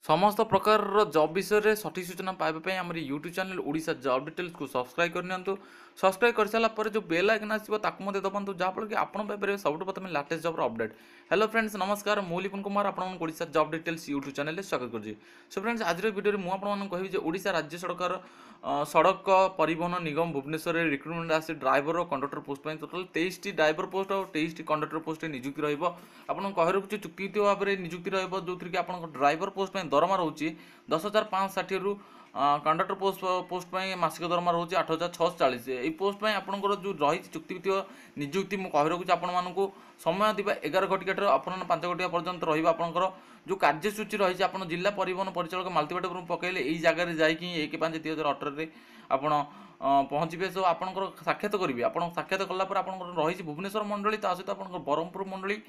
समस्त प्रकार जॉब विषय में सठिक सूचना पाइबा आम YouTube channel Odisha job details को सब्सक्राइब करनी। सब्सक्राइब कर सारा पर जो बेल आइकन आसो ताकू दबातु जहाँफल कि आपन पाइपर सब प्रथम latest job update. Hello friends नमस्कार, मु लिपुन कुमार आपन Odisha job details YouTube channel स्वागत करछि। सो फ्रेंड्स आज वीडियो में मुझे कहबी ओडिशा राज्य सरकार सड़क परिवहन निगम भुवनेश्वर रिक्रुटमेंट आसे ड्राइवर और conductor post total 23 driver post और 23 कंडक्टर पोस्ट नियुक्ति रहा कही चुक्ति भाव में नियुक्ति जो थी आप ड्राइवर पोस्ट दरमा रोचे 10,560 रु कंडक्टर पोस्ट मासिक दरमा रोचे 8,640। ये पोस्ट आपंकर जो रही चुक्ति नियुक्ति मुझे रखुच्छी आपको समय दिवा 11 घटिका अपराह 5 घटिका पर्यंत रहा जो कार्यसूची रही आप जिला परिवहन परिचालक मालतीबाटपुर पकड़े यही जगह जाकि 1/5/2018 आप पहुँचे। सो आप साक्षात करेंगे आप साक्षात कलापर आप रही भुवनेश्वर मंडली ता सहित आप ब्रह्मपुर मंडली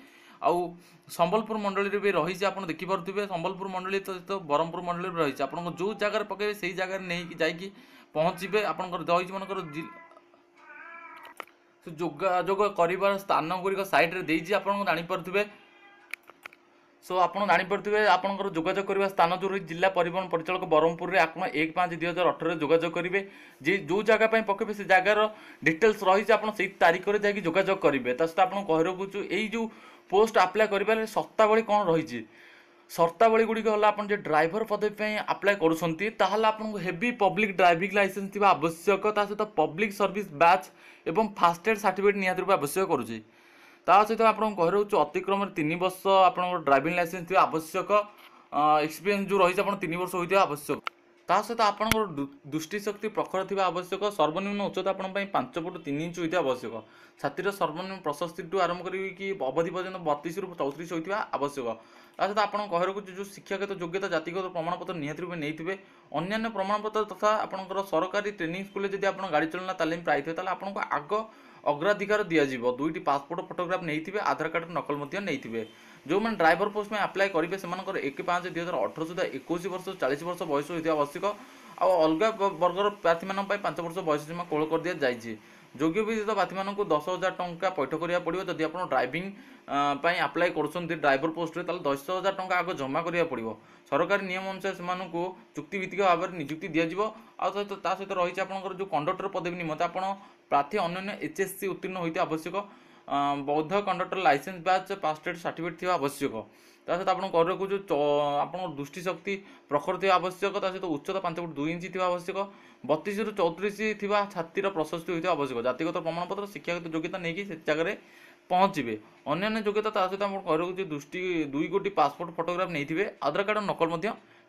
आउ संबलपुर मंडली भी रही आप देखिपे संबलपुर मंडली सहित ब्रह्मपुर मंडली भी रही आप जो जगार पकड़े से जगह नहीं जाकि पहुँचे आपंकर रही मनकर जोगाजोग कर स्थान गुड़िक सैट्रे देती आप जापे। सो आप जापे आपंकर जोगाजोग करने स्थान जो रही जिला परिवहन परिचालक ब्रह्मपुर में आप 1/5/2018 जोगाजोग करेंगे जो जगह पकड़े से जगार डिटेल्स रही आप तारीख में जाकि जोगाजोग करेंगे। सहित आप कही रखुचु यही पोस्ट आप्लाय कर सर्तावली कौन रही सर्तावली गुड़िक है आप ड्राइवर पदवी आप्लाय करूँ हेवी पब्लिक ड्राइविंग लाइसेंस थी आवश्यक सहित पब्लिक सर्विस बैच एवं फास्टैग सर्टिफिकेट निहाती रूप आवश्यक करुँच सहित आप कही रोचे अतिक्रम 3 वर्ष आप ड्राइविंग लाइसेंस थी आवश्यक एक्सपीरियंस जो रही आप 3 वर्ष होता आवश्यक सहित आप दृष्टिशक्ति प्रखर थी आवश्यक सर्वनिम्न उच्चता आप 5 फुट 3 इंच होता आवश्यक छातीर सर्वनिम्न प्रशस्ति ठूँ आरंभ करके अवधि पर्यटन 32 ରୁ 34 होता आवश्यक सहित आप कही रखुच्छे जो शिक्षागत योग्यता जातिगत प्रमाणपत्र निहाती रूप नहीं अन्य प्रमाणपत्र तथा आपंकर सरकारी ट्रेनिंग स्कूल जब आप गाड़ी चलना तालीम पाई आपको आग अग्राधिकार दिज्व 2टी पासपोर्ट फोटोग्राफ नहीं आधार कार्ड नकल नहीं जो मैंने ड्राइवर पोस्ट में आप्लाय करेंगे से 1/5/2018 सुधा 21 वर्ष 40 वर्ष बयस होता आवश्यक आ अलग वर्गर प्रार्थी 5 वर्ष बयस सीमा कोहल कर दि जाइए। योग्य विदित प्रार्थी को 10,000 टंका पैठ करा पड़ो जदि आप ड्राइविंग आप्लाय कर ड्राइवर पोस्ट 10,000 टंका आग जमा करा पड़ो सरकारी नियम अनुसार से चुक्तिभित्तिक भाव में नियुक्ति दिज्व सहित रही आप जो कंडक्टर पदवी निमंते आप प्रार्थी अन्य HSC उत्तीर्ण होता आवश्यक बौद्ध conductor licence badge FASTag certificate थी आवश्यक सहित आप कही रखुच्छू आप दृष्टिशक्ति प्रखर थी आवश्यक सहित उच्चता 5 फुट 2 इंच थी आवश्यक 32 ରୁ 34 थी छातीर प्रशस्ति होता आवश्यक जातिगत प्रमाणपत्र शिक्षागत योग्यता नहीं से जगह पहुँचे अन्य योग्यता सहित आप कही रखुच्छे 2 गोटी पासपोर्ट फोटोग्राफ नहीं आधार कार्ड नकल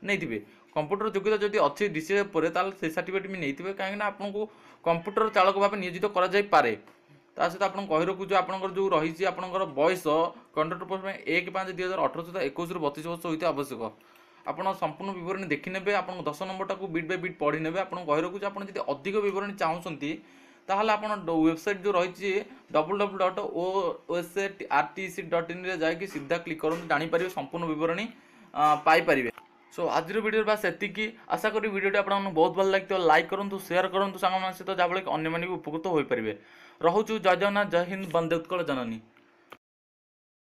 नहीं कंप्यूटर योग्यता जब अच्छी DCA पर से सर्टिफिकेट भी नहीं कहीं आपको कंप्यूटर चालक भाव नियोजित कर सहित आप कही रखुच्छे आपंकर जो रही आपंकर बयस कंडक्टर पोस्ट में 1/5/2018 सुधा 21 ରୁ 32 वर्ष होता आवश्यक आप संपूर्ण विवरणी देखने आप 10 नंबर टाक बिट बाय बिट पढ़ी ने आपको कही रखुच्छे आप अधिक विवरणी चाहते ताहले आप वेबसाइट जो रही www.osartc.in जाकि सीधा क्लिक करूँ जापर संपूर्ण विवरणी पाइपर। सो आज वीडियो बस एतिकी आशा करी वीडियो आपको बहुत भल लगे लाइक करूँ शेयर करूँ सांग सहित जहाँफल कि अन्य भी उपकृत हो पारे। रोचु जय जगन्नाथ जय हिंद वंदे उत्कल जननी।